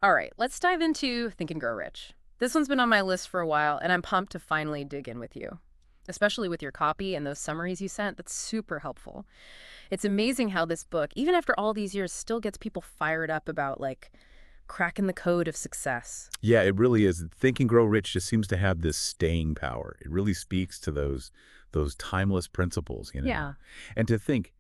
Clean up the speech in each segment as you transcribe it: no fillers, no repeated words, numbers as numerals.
All right, let's dive into Think and Grow Rich. This one's been on my list for a while, and I'm pumped to finally dig in with you, especially with your copy and those summaries you sent. That's super helpful. It's amazing how this book, even after all these years, still gets people fired up about, like, cracking the code of success. Yeah, it really is. Think and Grow Rich just seems to have this staying power. It really speaks to those timeless principles, you know. Yeah. And to think,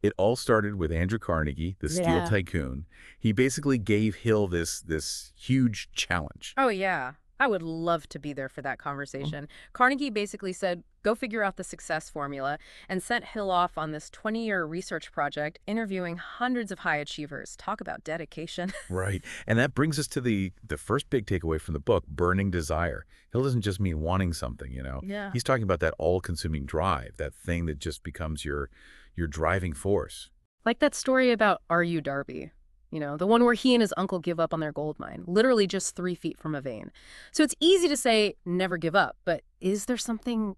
it all started with Andrew Carnegie, the steel Yeah. tycoon. He basically gave Hill this huge challenge. Oh, yeah. I would love to be there for that conversation. Carnegie basically said, go figure out the success formula, and sent Hill off on this 20-year research project, interviewing hundreds of high achievers. Talk about dedication. Right. And that brings us to the first big takeaway from the book, burning desire. Hill doesn't just mean wanting something, you know. Yeah. He's talking about that all-consuming drive, that thing that just becomes your driving force. Like that story about R.U. Darby, the one where he and his uncle give up on their gold mine, literally just 3 feet from a vein. So it's easy to say never give up, but is there something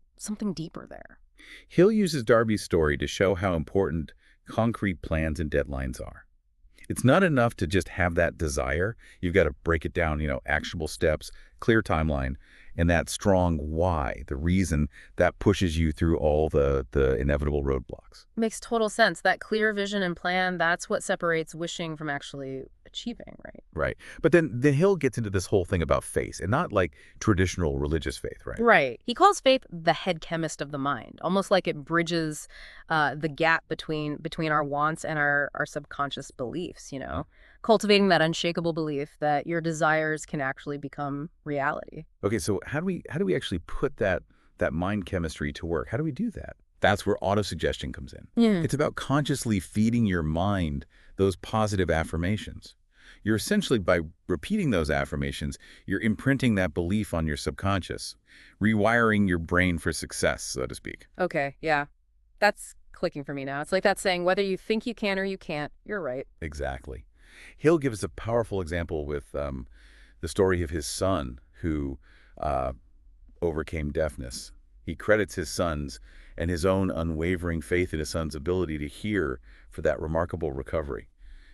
deeper there? Hill uses Darby's story to show how important concrete plans and deadlines are. It's not enough to just have that desire. You've got to break it down, actionable steps, clear timeline, and that strong why, the reason that pushes you through all the inevitable roadblocks. Makes total sense. That clear vision and plan, that's what separates wishing from actually achieving, right? Right. But then Hill gets into this whole thing about faith, and not like traditional religious faith, right? Right. He calls faith the head chemist of the mind, almost like it bridges the gap between our wants and our subconscious beliefs, cultivating that unshakable belief that your desires can actually become reality. Okay, so how do we actually put that mind chemistry to work? How do we do that? That's where autosuggestion comes in. Yeah. It's about consciously feeding your mind those positive affirmations. You're essentially, by repeating those affirmations, you're imprinting that belief on your subconscious, rewiring your brain for success, so to speak. Okay, yeah. That's clicking for me now. It's like that saying, whether you think you can or you can't, you're right. Exactly. Hill gives a powerful example with the story of his son who uh, overcame deafness. He credits his sons and his own unwavering faith in his son's ability to hear for that remarkable recovery.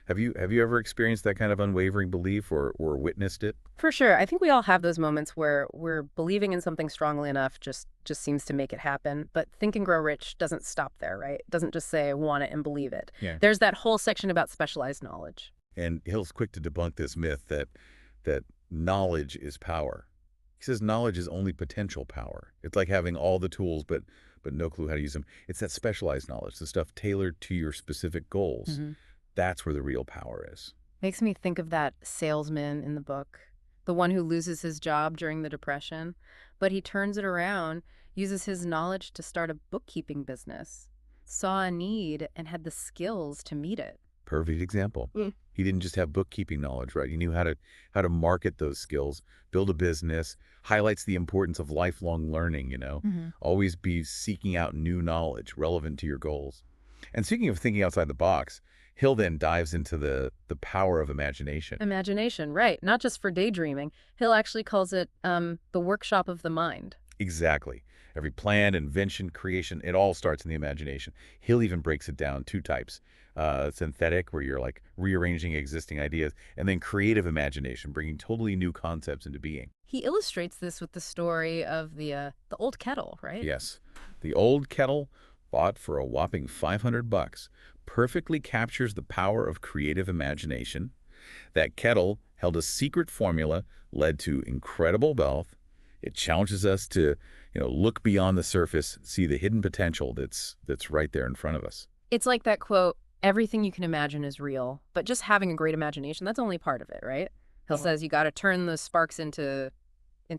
Have you ever experienced that kind of unwavering belief or witnessed it? For sure. I think we all have those moments where we're believing in something strongly enough just seems to make it happen. But Think and Grow Rich doesn't stop there, right? It doesn't just say want it and believe it. Yeah. There's that whole section about specialized knowledge. And Hill's quick to debunk this myth that knowledge is power. He says knowledge is only potential power. It's like having all the tools but no clue how to use them. It's that specialized knowledge, the stuff tailored to your specific goals. That's where the real power is. Makes me think of that salesman in the book, the one who loses his job during the Depression, but he turns it around, uses his knowledge to start a bookkeeping business, saw a need, and had the skills to meet it. Perfect example. He didn't just have bookkeeping knowledge, right? He knew how to market those skills, build a business, highlights the importance of lifelong learning, Always be seeking out new knowledge relevant to your goals. And speaking of thinking outside the box, Hill then dives into the power of imagination. Imagination, right. Not just for daydreaming. Hill actually calls it the workshop of the mind. Exactly. Every plan, invention, creation, it all starts in the imagination. Hill even breaks it down 2 types. Synthetic, where you're like rearranging existing ideas, and then creative imagination, bringing totally new concepts into being. He illustrates this with the story of the old kettle, right? Yes. The old kettle, bought for a whopping $500, perfectly captures the power of creative imagination. That kettle held a secret formula, led to incredible wealth. It challenges us to, look beyond the surface, see the hidden potential that's right there in front of us. It's like that quote, everything you can imagine is real, but just having a great imagination, that's only part of it, right? Hill says you got to turn the sparks into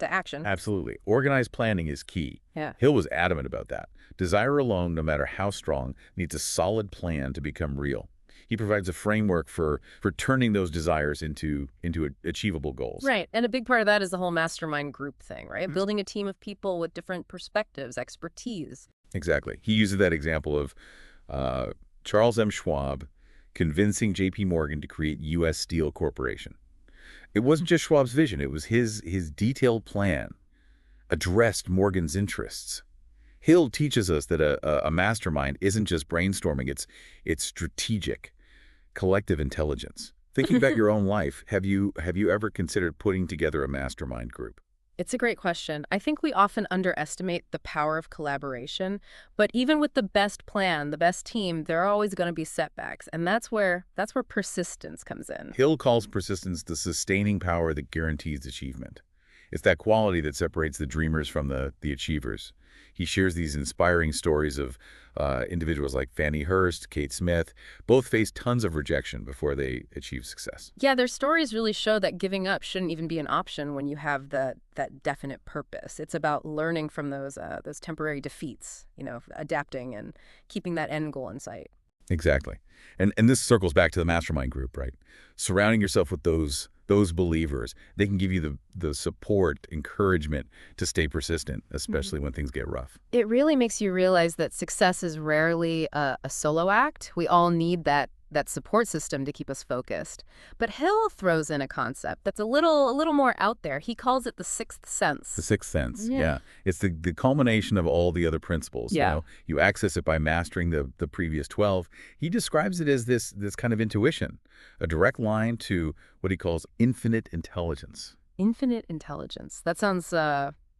action. Absolutely. Organized planning is key. Yeah. Hill was adamant about that. Desire alone, no matter how strong, needs a solid plan to become real. He provides a framework for turning those desires into achievable goals. Right. And a big part of that is the whole mastermind group thing, right? Building a team of people with different perspectives, expertise. Exactly. He uses that example of Charles M. Schwab convincing J.P. Morgan to create U.S. Steel Corporation. It wasn't just Schwab's vision. It was his detailed plan addressed Morgan's interests. Hill teaches us that a mastermind isn't just brainstorming. It's strategic, collective intelligence. Thinking about your own life, have you ever considered putting together a mastermind group? It's a great question. I think we often underestimate the power of collaboration, but even with the best plan, the best team, there are always going to be setbacks, and that's where persistence comes in. Hill calls persistence the sustaining power that guarantees achievement. It's that quality that separates the dreamers from the achievers. He shares these inspiring stories of individuals like Fannie Hurst, Kate Smith. Both faced tons of rejection before they achieved success. Yeah, their stories really show that giving up shouldn't even be an option when you have that definite purpose. It's about learning from those temporary defeats, adapting and keeping that end goal in sight. Exactly. And this circles back to the mastermind group, right? Surrounding yourself with those believers, they can give you the support, encouragement to stay persistent, especially when things get rough. It really makes you realize that success is rarely a solo act. We all need that support system to keep us focused. But Hill throws in a concept that's a little more out there. He calls it the sixth The sense. sixth sense, Yeah. yeah. It's the culmination of all the other principles. Yeah. You access it by mastering the previous 12. He describes it as this kind of intuition, a direct line to what he calls infinite intelligence. Infinite intelligence. That sounds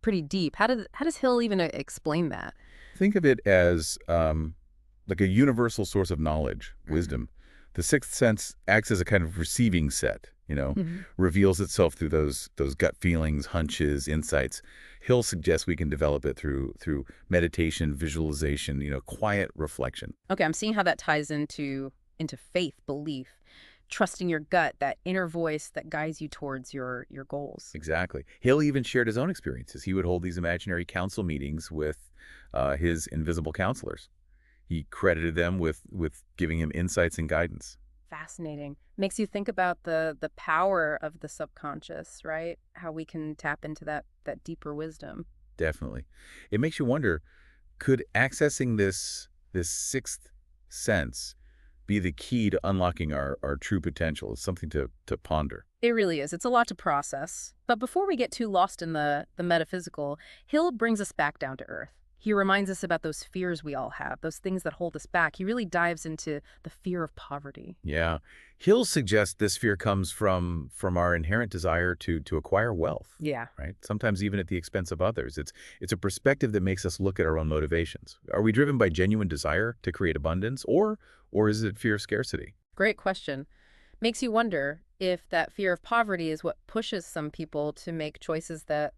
pretty deep. How does Hill even explain that? Think of it as like a universal source of knowledge, wisdom. The sixth sense acts as a kind of receiving set, Mhm. reveals itself through those gut feelings, hunches, insights. Hill suggests we can develop it through meditation, visualization, quiet reflection. Okay, I'm seeing how that ties into faith, belief, trusting your gut, that inner voice that guides you towards your goals. Exactly. Hill even shared his own experiences. He would hold these imaginary council meetings with his invisible counselors. He credited them with giving him insights and guidance. Fascinating. Makes you think about the power of the subconscious, right? How we can tap into that deeper wisdom. Definitely. It makes you wonder, could accessing this sixth sense be the key to unlocking our true potential? It's something to ponder. It really is. It's a lot to process. But before we get too lost in the metaphysical, Hill brings us back down to earth. He reminds us about those fears we all have, those things that hold us back. He really dives into the fear of poverty. Yeah. Hill suggests this fear comes from our inherent desire to acquire wealth, Yeah. right? Sometimes even at the expense of others. It's a perspective that makes us look at our own motivations. Are we driven by genuine desire to create abundance, or is it fear of scarcity? Great question. Makes you wonder if that fear of poverty is what pushes some people to make choices that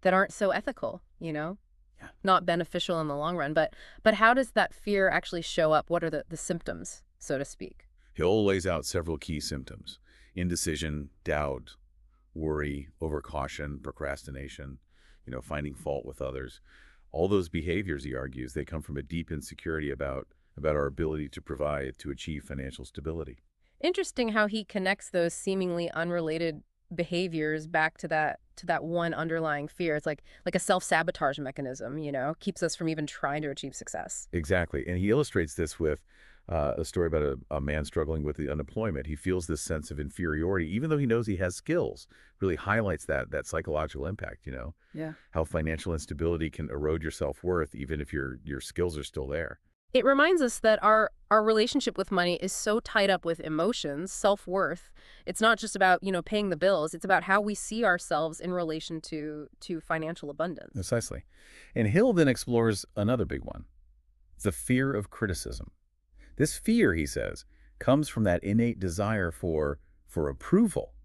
aren't so ethical. Yeah. Not beneficial in the long run. But how does that fear actually show up? What are the symptoms, so to speak? Hill lays out several key symptoms: indecision, doubt, worry, overcaution, procrastination, finding fault with others. All those behaviors, he argues, they come from a deep insecurity about our ability to provide, to achieve financial stability. Interesting how he connects those seemingly unrelated behaviors back to that one underlying fear. It's like a self-sabotage mechanism, keeps us from even trying to achieve success. Exactly. And he illustrates this with a story about a man struggling with the unemployment. He feels this sense of inferiority, even though he knows he has skills. Really highlights that psychological impact, Yeah. how financial instability can erode your self-worth, even if your skills are still there. It reminds us that our relationship with money is so tied up with emotions, self-worth. It's not just about paying the bills. It's about how we see ourselves in relation to financial abundance. Precisely. And Hill then explores another big one, the fear of criticism. This fear, he says, comes from that innate desire for approval,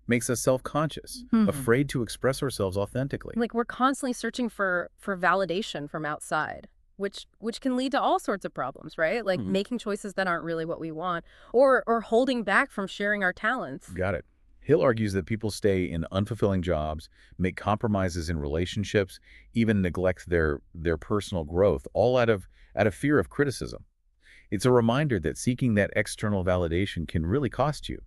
makes us self-conscious, Mhm. afraid to express ourselves authentically. Like we're constantly searching for validation from outside, which can lead to all sorts of problems, right? Like Mhm. making choices that aren't really what we want, or holding back from sharing our talents. Got it. Hill argues that people stay in unfulfilling jobs, make compromises in relationships, even neglect their personal growth, all out of fear of criticism. It's a reminder that seeking that external validation can really cost you,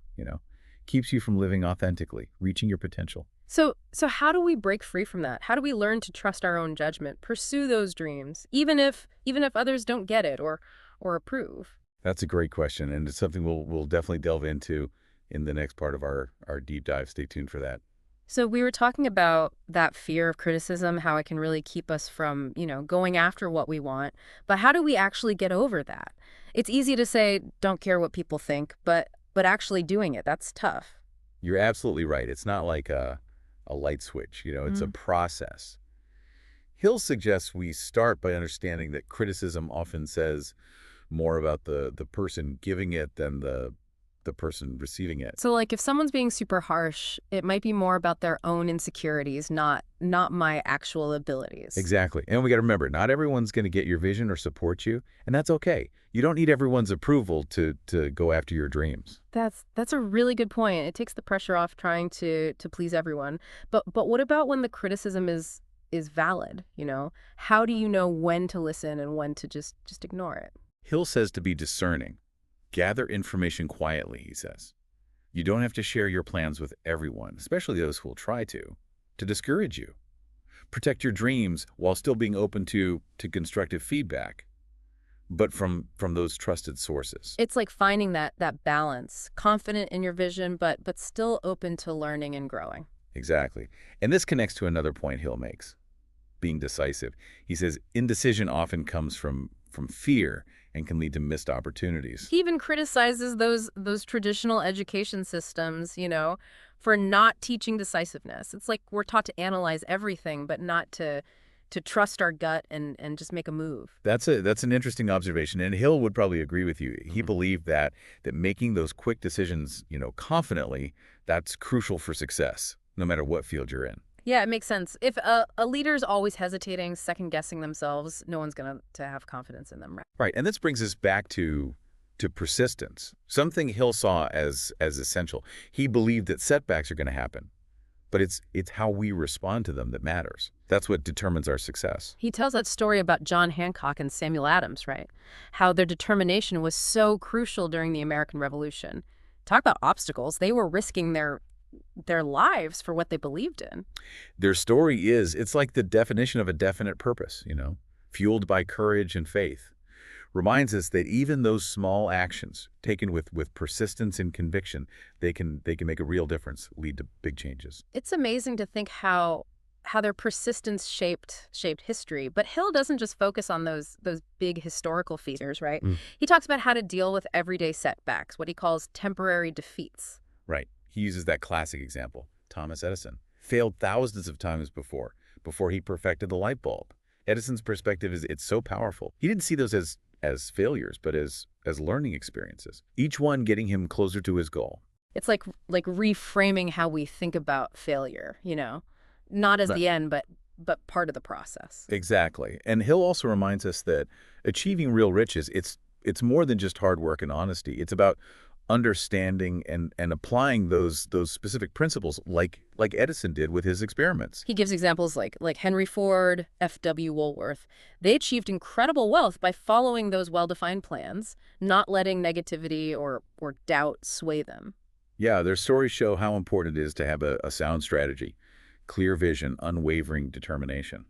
keeps you from living authentically, reaching your potential. So how do we break free from that? How do we learn to trust our own judgment, pursue those dreams, even if others don't get it or approve? That's a great question, and it's something we'll definitely delve into in the next part of our deep dive. Stay tuned for that. So we were talking about that fear of criticism, how it can really keep us from going after what we want. But how do we actually get over that? It's easy to say, don't care what people think, but But actually doing it, that's tough. You're absolutely right. It's not like a light switch, it's a Mm. process. Hill suggests we start by understanding that criticism often says more about the person giving it than the person receiving it. So like if someone's being super harsh, it might be more about their own insecurities, not my actual abilities. Exactly. And we got to remember, not everyone's going to get your vision or support you, and that's okay. You don't need everyone's approval to go after your dreams. That's a really good point. It takes the pressure off trying to please everyone. But what about when the criticism is valid, you know? How do you know when to listen and when to just ignore it? Hill says to be discerning. Gather information quietly, he says. You don't have to share your plans with everyone, especially those who will try to discourage you. Protect your dreams while still being open to constructive feedback, but from those trusted sources. It's like finding that balance, confident in your vision but still open to learning and growing. Exactly. And this connects to another point Hill makes, being decisive. He says indecision often comes from fear and can lead to missed opportunities. He even criticizes those traditional education systems, for not teaching decisiveness. It's like we're taught to analyze everything, but not to trust our gut and just make a move. That's an interesting observation, and Hill would probably agree with you. He Mhm. believed that making those quick decisions, confidently, that's crucial for success, no matter what field you're in. Yeah, it makes sense. If a leader's always hesitating, second guessing themselves, no one's gonna to have confidence in them, right? Right, and this brings us back to persistence, something Hill saw as essential. He believed that setbacks are going to happen, but it's how we respond to them that matters. That's what determines our success. He tells that story about John Hancock and Samuel Adams, right? How their determination was so crucial during the American Revolution. Talk about obstacles. They were risking their lives for what they believed in. Their story it's like the definition of a definite purpose, fueled by courage and faith. Reminds us that even those small actions taken with persistence and conviction, they can make a real difference, lead to big changes. It's amazing to think how their persistence shaped history. But Hill doesn't just focus on those big historical features, right? Mm. He talks about how to deal with everyday setbacks, what he calls temporary defeats. Right. He uses that classic example. Thomas Edison failed thousands of times before he perfected the light bulb. Edison's perspective is it's so powerful. He didn't see those as failures, but as learning experiences, each one getting him closer to his goal. It's like reframing how we think about failure, not as Right. the end, but part of the process. Exactly. And Hill also reminds us that achieving real riches, it's more than just hard work and honesty. It's about understanding and applying those specific principles like Edison did with his experiments. He gives examples like Henry Ford, F.W. Woolworth. They achieved incredible wealth by following those well-defined plans, not letting negativity or doubt sway them. Yeah, their stories show how important it is to have a sound strategy, clear vision, unwavering determination.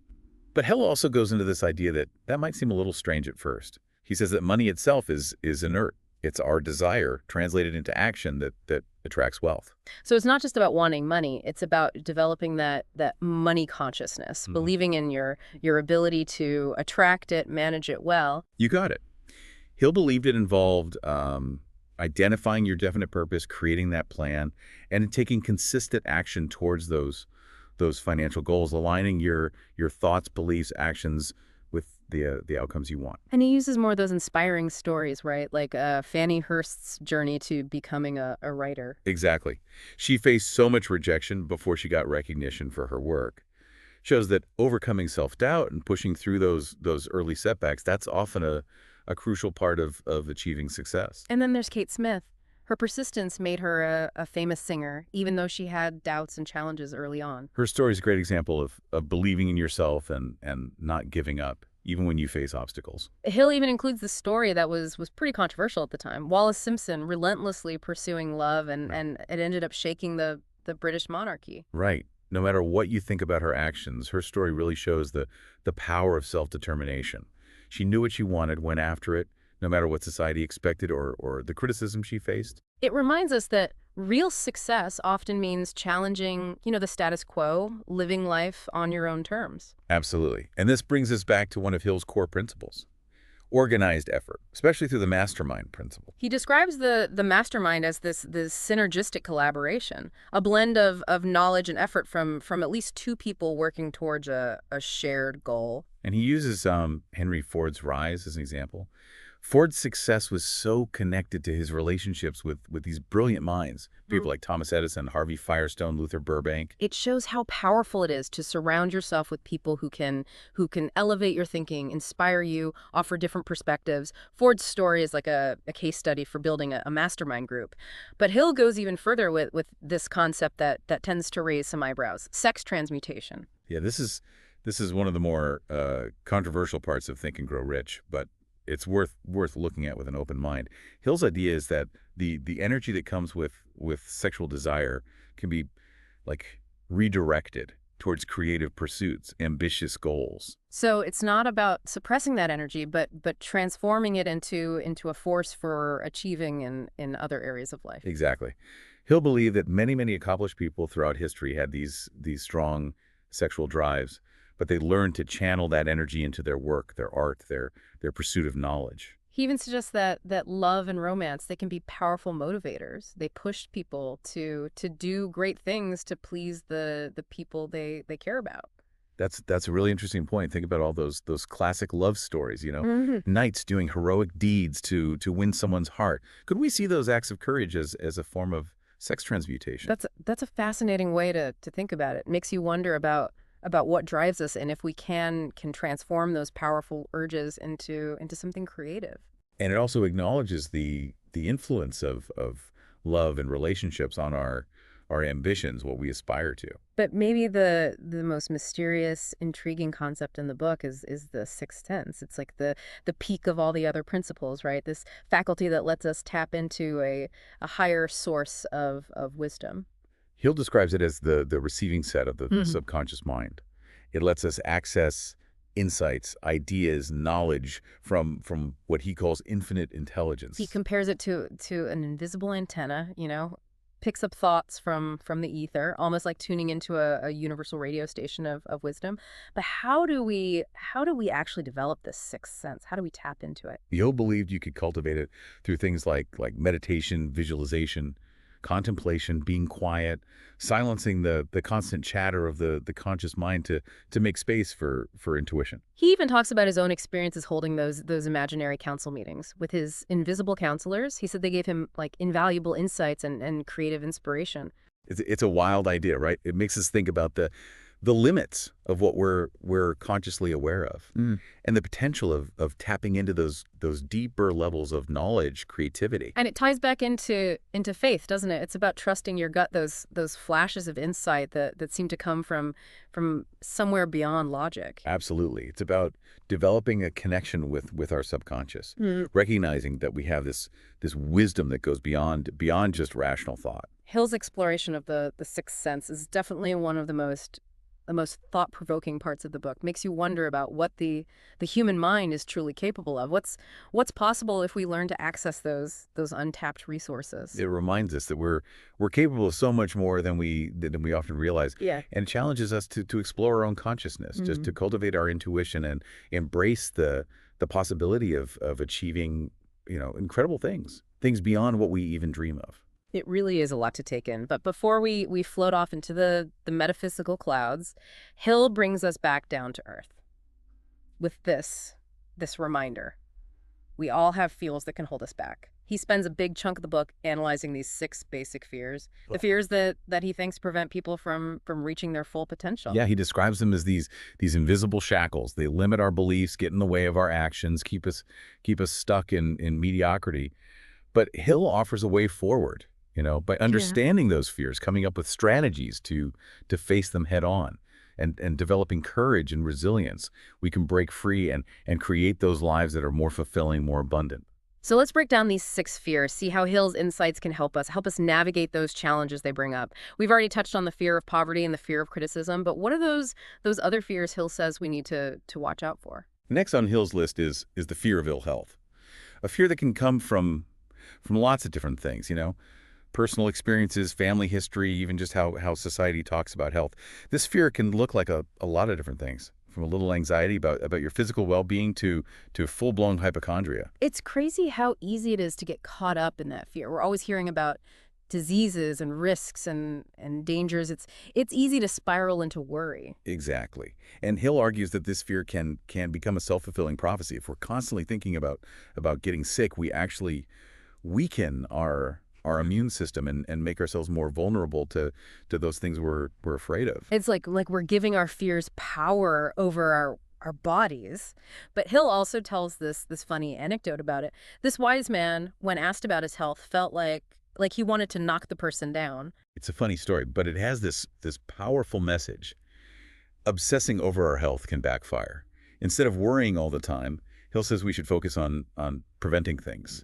But Hill also goes into this idea that might seem a little strange at first. He says that money itself is inert. It's our desire translated into action that attracts wealth. So it's not just about wanting money, it's about developing that money consciousness, Mhm. believing in your ability to attract it, manage it well. You got it. Hill believed it involved identifying your definite purpose, creating that plan, and taking consistent action towards those financial goals, aligning your thoughts, beliefs, actions with the outcomes you want. And he uses more of those inspiring stories, right? Like Fannie Hurst's journey to becoming a writer. Exactly. She faced so much rejection before she got recognition for her work. Shows that overcoming self-doubt and pushing through those early setbacks, that's often a crucial part of achieving success. And then there's Kate Smith. Her persistence made her a famous singer, even though she had doubts and challenges early on. Her story is a great example of believing in yourself and not giving up, even when you face obstacles. Hill even includes the story that was pretty controversial at the time. Wallace Simpson relentlessly pursuing love, Right. and it ended up shaking the British monarchy. Right. No matter what you think about her actions, her story really shows the power of self-determination. She knew what she wanted, went after it, no matter what society expected or the criticism she faced. It reminds us that real success often means challenging, the status quo, living life on your own terms. Absolutely. And this brings us back to one of Hill's core principles. organized effort, especially through the mastermind principle. He describes the mastermind as this synergistic collaboration, a blend of knowledge and effort from at least two people working towards a shared goal. And he uses Henry Ford's rise as an example. Ford's success was so connected to his relationships with these brilliant minds, people like Thomas Edison, Harvey Firestone, Luther Burbank. It shows how powerful it is to surround yourself with people who can elevate your thinking, inspire you, offer different perspectives. Ford's story is like a case study for building a mastermind group. But Hill goes even further with this concept that tends to raise some eyebrows: sex transmutation. Yeah, this is one of the more controversial parts of Think and Grow Rich, but it's worth looking at with an open mind. Hill's idea is that the energy that comes with sexual desire can be like redirected towards creative pursuits, ambitious goals. So it's not about suppressing that energy, but transforming it into a force for achieving in other areas of life. Exactly. Hill believed that many accomplished people throughout history had these strong sexual drives, but they learned to channel that energy into their work, their art, their pursuit of knowledge. He even suggests that love and romance, they can be powerful motivators. They push people to do great things to please the people they care about. That's a really interesting point. Think about all those classic love stories, Mhm. knights doing heroic deeds to win someone's heart. Could we see those acts of courage as a form of sex transmutation? That's a fascinating way to think about it. Makes you wonder about what drives us and if we can transform those powerful urges into something creative. And it also acknowledges the influence of love and relationships on our ambitions, what we aspire to. But maybe the most mysterious, intriguing concept in the book is the sixth sense. It's like the peak of all the other principles, right? This faculty that lets us tap into a higher source of wisdom. Hill describes it as the receiving set of the Mhm. subconscious mind. It lets us access insights, ideas, knowledge from what he calls infinite intelligence. He compares it to an invisible antenna, picks up thoughts from the ether, almost like tuning into a universal radio station of wisdom. But how do we actually develop this sixth sense? How do we tap into it? Hill believed you could cultivate it through things like meditation, visualization, contemplation, being quiet, silencing the constant chatter of the conscious mind to make space for intuition. He even talks about his own experiences holding those imaginary council meetings with his invisible counselors. He said they gave him like invaluable insights and creative inspiration. It's a wild idea, right? It makes us think about the limits of what we're consciously aware of, and the potential of tapping into those deeper levels of knowledge, creativity. And it ties back into faith, doesn't it? It's about trusting your gut, those flashes of insight that seem to come from somewhere beyond logic. Absolutely. It's about developing a connection with our subconscious, recognizing that we have this wisdom that goes beyond just rational thought. Hill's exploration of the sixth sense is definitely one of the most thought-provoking parts of the book. Makes you wonder about what the human mind is truly capable of. What's possible if we learn to access those untapped resources. It reminds us that we're capable of so much more than we often realize, Yeah. and challenges us to explore our own consciousness, just to cultivate our intuition and embrace the possibility of achieving incredible things beyond what we even dream of. It really is a lot to take in. But before we float off into the metaphysical clouds, Hill brings us back down to earth with this reminder. We all have fears that can hold us back. He spends a big chunk of the book analyzing these 6 basic fears, the fears that he thinks prevent people from reaching their full potential. Yeah, he describes them as these invisible shackles. They limit our beliefs, get in the way of our actions, keep us stuck in mediocrity. But Hill offers a way forward, by understanding those fears, coming up with strategies to face them head on, and developing courage and resilience. We can break free and create those lives that are more fulfilling, more abundant. So let's break down these 6 fears, see how Hill's insights can help us navigate those challenges they bring up. We've already touched on the fear of poverty and the fear of criticism, but what are those other fears Hill says we need to watch out for? Next on Hill's list is the fear of ill health, a fear that can come from lots of different things, personal experiences, family history, even just how society talks about health. This fear can look like a lot of different things. from a little anxiety about your physical well-being to full-blown hypochondria. It's crazy how easy it is to get caught up in that fear. We're always hearing about diseases and risks and dangers. It's easy to spiral into worry. Exactly. And Hill argues that this fear can become a self-fulfilling prophecy. If we're constantly thinking about getting sick, we actually weaken our immune system and make ourselves more vulnerable to those things we're afraid of. It's like we're giving our fears power over our bodies. But Hill also tells this funny anecdote about it. This wise man, when asked about his health, felt like he wanted to knock the person down. It's a funny story, but it has this powerful message. Obsessing over our health can backfire. Instead of worrying all the time, Hill says we should focus on preventing things,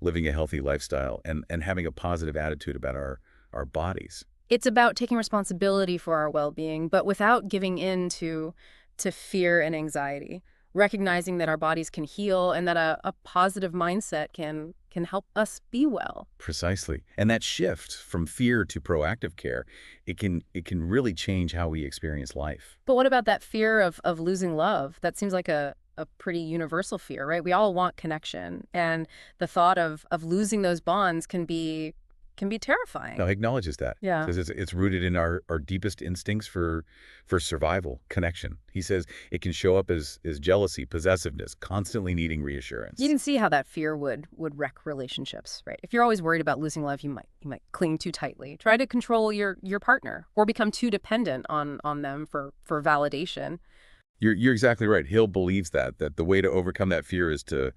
living a healthy lifestyle and having a positive attitude about our bodies. It's about taking responsibility for our well-being, but without giving in to fear and anxiety, recognizing that our bodies can heal and that a positive mindset can help us be well. Precisely. And that shift from fear to proactive care, it can really change how we experience life. But what about that fear of losing love? That seems like a pretty universal fear, right? We all want connection, and the thought of losing those bonds can be terrifying. Now, he acknowledges that. Yeah. Says it's rooted in our deepest instincts for survival, connection. He says it can show up as jealousy, possessiveness, constantly needing reassurance. You can see how that fear would wreck relationships, right? If you're always worried about losing love, you might cling too tightly. Try to control your partner or become too dependent on them for validation. You're exactly right. Hill believes that the way to overcome that fear is to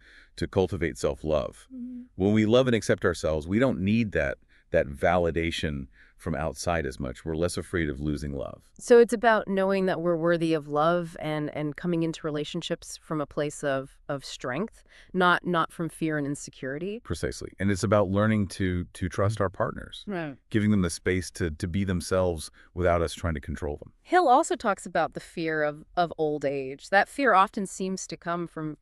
cultivate self-love. When we love and accept ourselves, we don't need that validation from outside as much. We're less afraid of losing love. So it's about knowing that we're worthy of love and coming into relationships from a place of strength, not from fear and insecurity. Precisely. And it's about learning to trust our partners, Right. giving them the space to be themselves without us trying to control them. Hill also talks about the fear of old age. That fear often seems to come from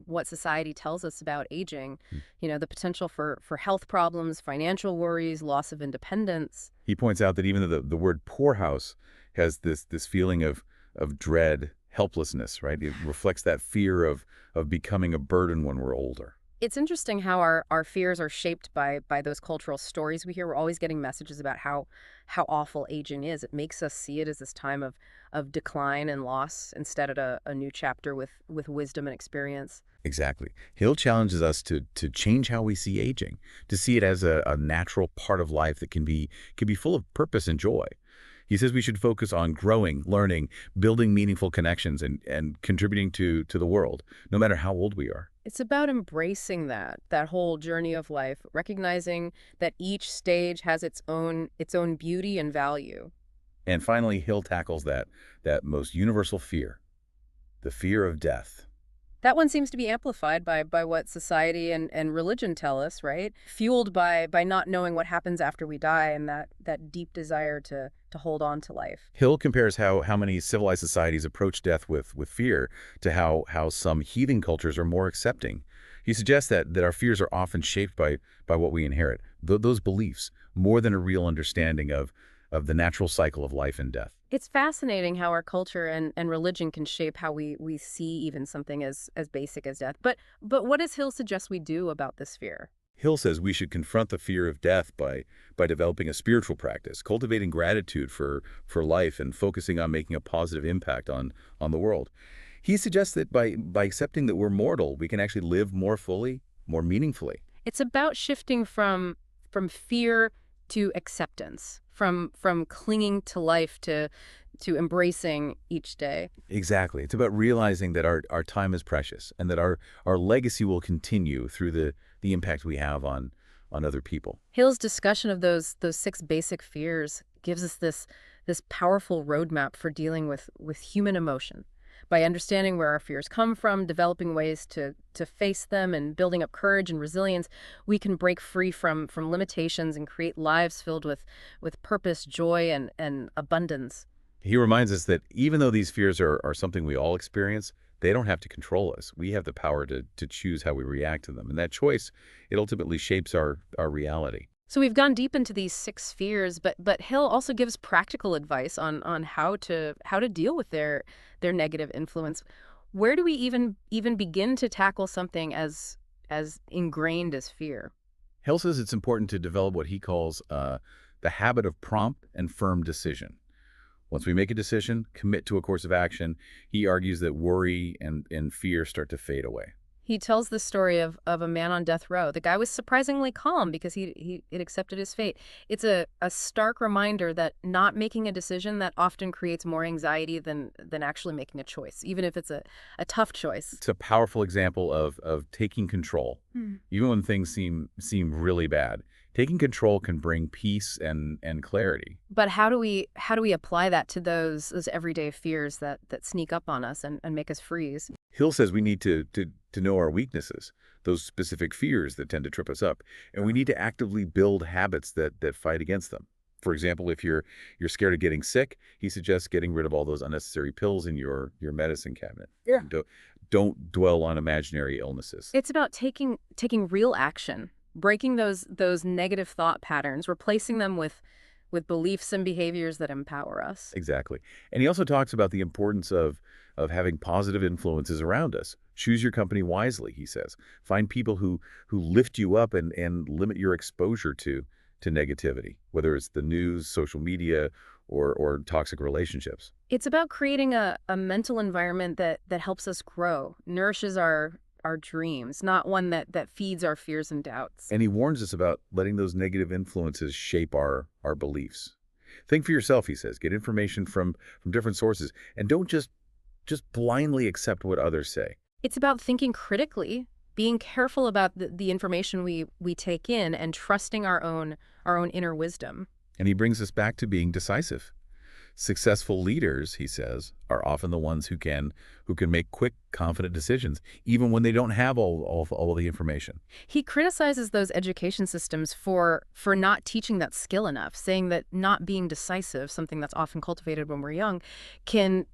what society tells us about aging, the potential for health problems, financial worries, loss of independence. He points out that even though the word poorhouse has this feeling of dread, helplessness, right? It reflects that fear of becoming a burden when we're older. It's interesting how our fears are shaped by those cultural stories we hear. We're always getting messages about how awful aging is. It makes us see it as this time of decline and loss instead of a new chapter with wisdom and experience. Exactly. Hill challenges us to change how we see aging, to see it as a natural part of life that can be full of purpose and joy. He says we should focus on growing, learning, building meaningful connections, and contributing to the world, no matter how old we are. It's about embracing that whole journey of life, recognizing that each stage has its own beauty and value. And finally, Hill tackles that most universal fear, the fear of death. That one seems to be amplified by what society and religion tell us, right? Fueled by not knowing what happens after we die and that deep desire to hold on to life. Hill compares how many civilized societies approach death with fear to how some heathen cultures are more accepting. He suggests that our fears are often shaped by what we inherit, those beliefs, more than a real understanding of the natural cycle of life and death. It's fascinating how our culture and religion can shape how we see even something as basic as death. But what does Hill suggest we do about this fear? Hill says we should confront the fear of death by developing a spiritual practice, cultivating gratitude for life, and focusing on making a positive impact on the world. He suggests that by accepting that we're mortal, we can actually live more fully, more meaningfully. It's about shifting from fear to acceptance, from clinging to life to embracing each day. Exactly. It's about realizing that our time is precious and that our legacy will continue through the impact we have on other people. Hill's discussion of those 6 basic fears gives us this powerful roadmap for dealing with human emotion. By understanding where our fears come from, developing ways to face them, and building up courage and resilience, we can break free from limitations and create lives filled with purpose, joy, and abundance. He reminds us that even though these fears are something we all experience, they don't have to control us. We have the power to choose how we react to them. And that choice, it ultimately shapes our reality. So we've gone deep into these six fears, but Hill also gives practical advice on how to deal with their negative influence. Where do we even begin to tackle something as ingrained as fear? Hill says it's important to develop what he calls the habit of prompt and firm decision. Once we make a decision, commit to a course of action, he argues that worry and fear start to fade away. He tells the story of a man on death row. The guy was surprisingly calm because he had accepted his fate. It's a stark reminder that not making a decision that often creates more anxiety than actually making a choice, even if it's a tough choice. It's a powerful example of taking control, Hmm. even when things seem really bad. Taking control can bring peace and clarity. But how do we apply that to those everyday fears that sneak up on us and make us freeze? Hill says we need to know our weaknesses, those specific fears that tend to trip us up, and we need to actively build habits that fight against them. For example, if you're scared of getting sick, he suggests getting rid of all those unnecessary pills in your medicine cabinet. Yeah. Don't dwell on imaginary illnesses. It's about taking real action, breaking those negative thought patterns, replacing them with beliefs and behaviors that empower us. Exactly. And he also talks about the importance of having positive influences around us. Choose your company wisely, he says. Find people who lift you up and limit your exposure to negativity, whether it's the news, social media, or toxic relationships. It's about creating a mental environment that helps us grow, nourishes our dreams, not one that feeds our fears and doubts. And he warns us about letting those negative influences shape our beliefs. Think for yourself, he says. Get information from different sources and don't just blindly accept what others say. It's about thinking critically, being careful about the information we take in, and trusting our own inner wisdom. And he brings us back to being decisive. Successful leaders, he says, are often the ones who can make quick, confident decisions, even when they don't have all the information. He criticizes those education systems for not teaching that skill enough, saying that not being decisive, something that's often cultivated when we're young, can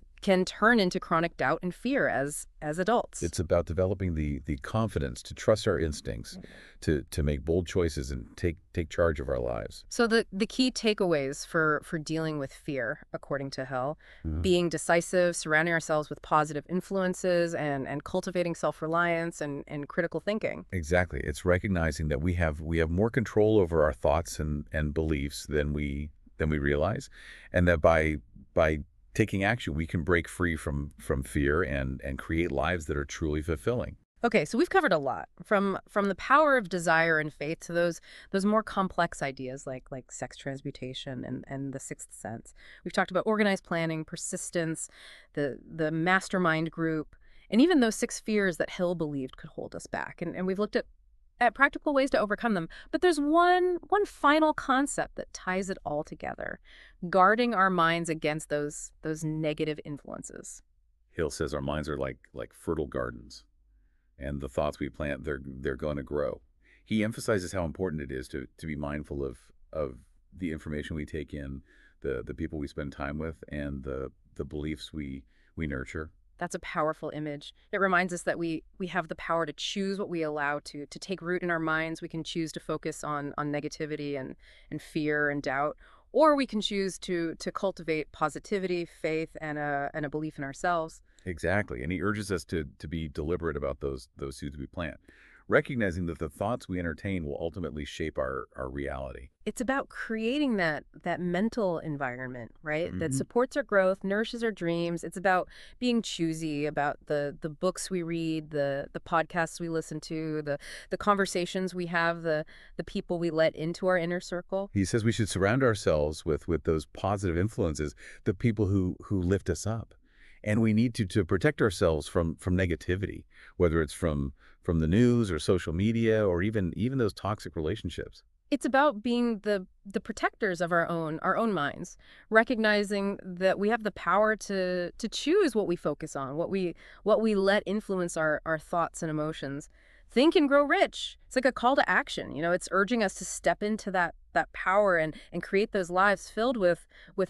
turn into chronic doubt and fear as adults. It's about developing the confidence to trust our instincts, to make bold choices and take charge of our lives. So the key takeaways for dealing with fear, according to Hill, being decisive, surrounding ourselves with positive influences, and cultivating self-reliance and critical thinking. Exactly. It's recognizing that we have more control over our thoughts and beliefs than we realize, and that by taking action, we can break free from fear and create lives that are truly fulfilling. Okay, so we've covered a lot, from the power of desire and faith to those more complex ideas like sex transmutation and the sixth sense. We've talked about organized planning, persistence, the mastermind group, and even those six fears that Hill believed could hold us back. And we've looked at practical ways to overcome them. But there's one final concept that ties it all together: guarding our minds against those negative influences. Hill says our minds are like fertile gardens, and the thoughts we plant, they're going to grow. He emphasizes how important it is to be mindful of the information we take in, the people we spend time with, and the beliefs we nurture. That's a powerful image. It reminds us that we have the power to choose what we allow to take root in our minds. We can choose to focus on negativity and fear and doubt, or we can choose to cultivate positivity, faith, and a belief in ourselves. Exactly. And he urges us to be deliberate about those seeds we plant, recognizing that the thoughts we entertain will ultimately shape our reality. It's about creating that mental environment, right? That Hmm. supports our growth, nourishes our dreams. It's about being choosy about the books we read, the podcasts we listen to, the conversations we have, the people we let into our inner circle. He says we should surround ourselves with those positive influences, the people who lift us up. And we need to protect ourselves from negativity, whether it's from the news or social media or even those toxic relationships. It's about being the protectors of our own minds, recognizing that we have the power to choose what we focus on, what we let influence our thoughts and emotions. Think and grow rich. It's like a call to action. It's urging us to step into that power and create those lives filled with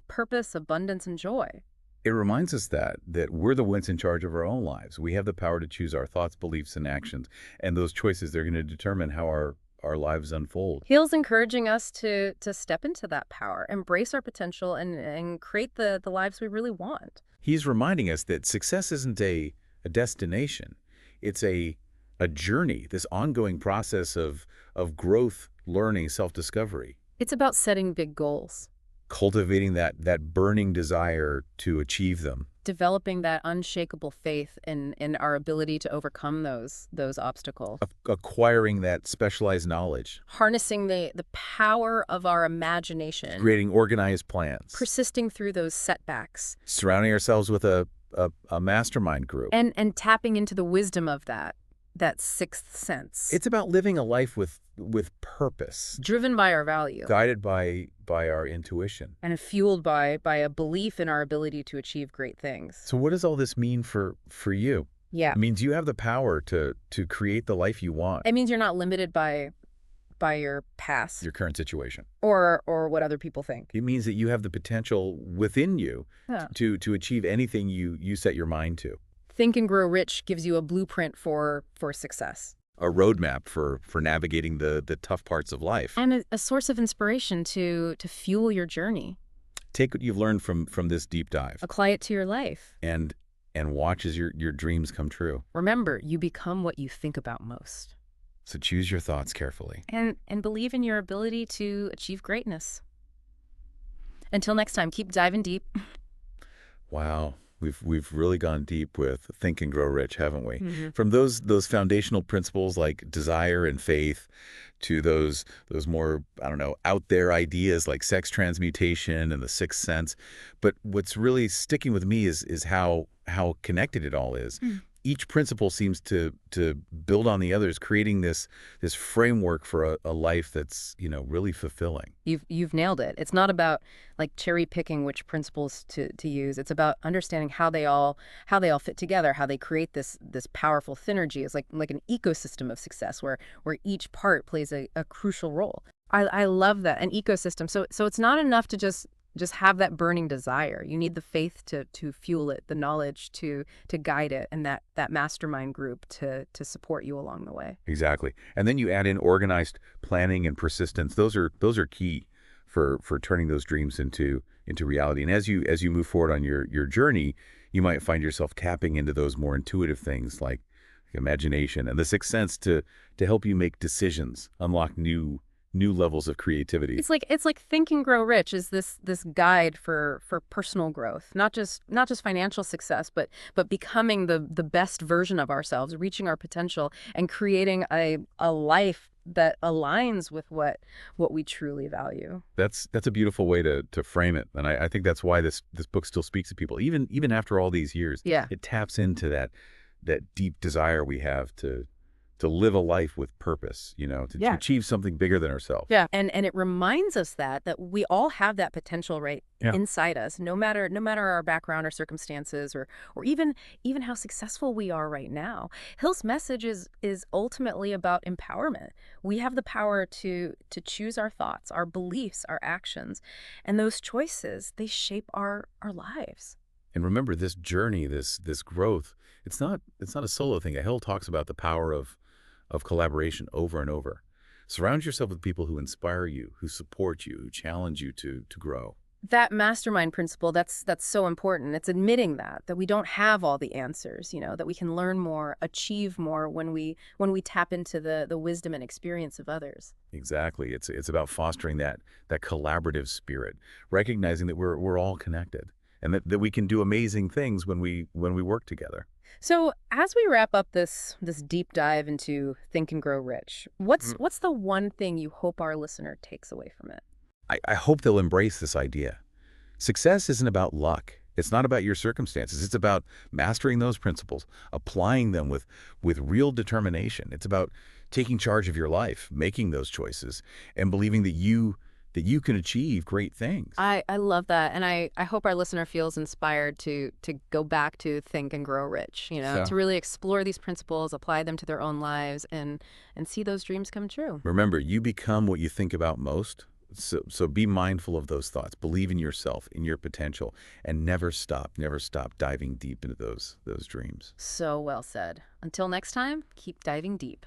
purpose, abundance, and joy. It reminds us that we're the ones in charge of our own lives. We have the power to choose our thoughts, beliefs, and actions, and those choices they're going to determine how our our lives unfold. Hill's encouraging us to step into that power, embrace our potential, and create the lives we really want. He's reminding us that success isn't a destination. It's a journey, this ongoing process of growth, learning, self-discovery, It's about setting big goals, cultivating that burning desire to achieve them. developing that unshakable faith in our ability to overcome those obstacles, Acquiring that specialized knowledge, harnessing the power of our imagination, creating organized plans, persisting through those setbacks, surrounding ourselves with a mastermind group. and tapping into the wisdom of that sixth sense, It's about living a life with purpose, driven by our value guided by our intuition. and fueled by a belief in our ability to achieve great things. So what does all this mean for you? Yeah. It means you have the power to create the life you want, It means you're not limited by your past your current situation. or what other people think. It means that you have the potential within you Yeah. to achieve anything you set your mind to. Think and Grow Rich gives you a blueprint for success. A roadmap for navigating the tough parts of life. And a source of inspiration to fuel your journey. Take what you've learned from this deep dive Apply it to your life. and watch as your dreams come true. Remember, you become what you think about most. So choose your thoughts carefully. And believe in your ability to achieve greatness. Until next time, keep diving deep. Wow. We've really gone deep with Think and Grow Rich, haven't we? Mm-hmm. From those foundational principles like desire and faith to those more, I don't know, out there ideas like sex transmutation and the sixth sense. But what's really sticking with me is how connected it all is. Each principle seems to build on the others, creating this framework for a life that's, really fulfilling. You've nailed it. It's not about like cherry picking which principles to use. It's about understanding how they all fit together, how they create this powerful synergy. It's like an ecosystem of success where each part plays a crucial role. I love that, an ecosystem. So it's not enough to just have that burning desire. You need the faith to fuel it, the knowledge to guide it, and that mastermind group to support you along the way. Exactly. And then you add in organized planning and persistence. Those are key for turning those dreams into reality. And as you move forward on your journey, you might find yourself tapping into those more intuitive things like imagination and the sixth sense to help you make decisions, unlock new levels of creativity. It's like Think and Grow Rich is this guide for personal growth, not just financial success, but becoming the best version of ourselves, reaching our potential, and creating a life that aligns with what we truly value. That's a beautiful way to frame it, and I think that's why this book still speaks to people, even after all these years. Yeah. It taps into that deep desire we have to live a life with purpose, to achieve something bigger than ourselves. Yeah. And it reminds us that we all have that potential right Yeah. inside us, no matter our background or circumstances or even how successful we are right now. Hill's message is ultimately about empowerment. We have the power to choose our thoughts, our beliefs, our actions, and those choices, they shape our lives. And remember, this journey, this growth, it's not a solo thing. Hill talks about the power of collaboration over and over. Surround yourself with people who inspire you, who support you, who challenge you to grow. That mastermind principle, that's so important. It's admitting that we don't have all the answers, that we can learn more, achieve more when we tap into the wisdom and experience of others. Exactly. It's about fostering that collaborative spirit, recognizing that we're all connected and that we can do amazing things when we work together. So as we wrap up this deep dive into Think and Grow Rich, what's the one thing you hope our listener takes away from it? I hope they'll embrace this idea. Success isn't about luck. It's not about your circumstances. It's about mastering those principles, applying them with real determination. It's about taking charge of your life, making those choices, and believing that you can achieve great things. I love that. And I hope our listener feels inspired to go back to Think and Grow Rich, to really explore these principles, apply them to their own lives, and see those dreams come true. Remember, you become what you think about most. So be mindful of those thoughts. Believe in yourself, in your potential, and never stop diving deep into those dreams. So well said. Until next time, keep diving deep.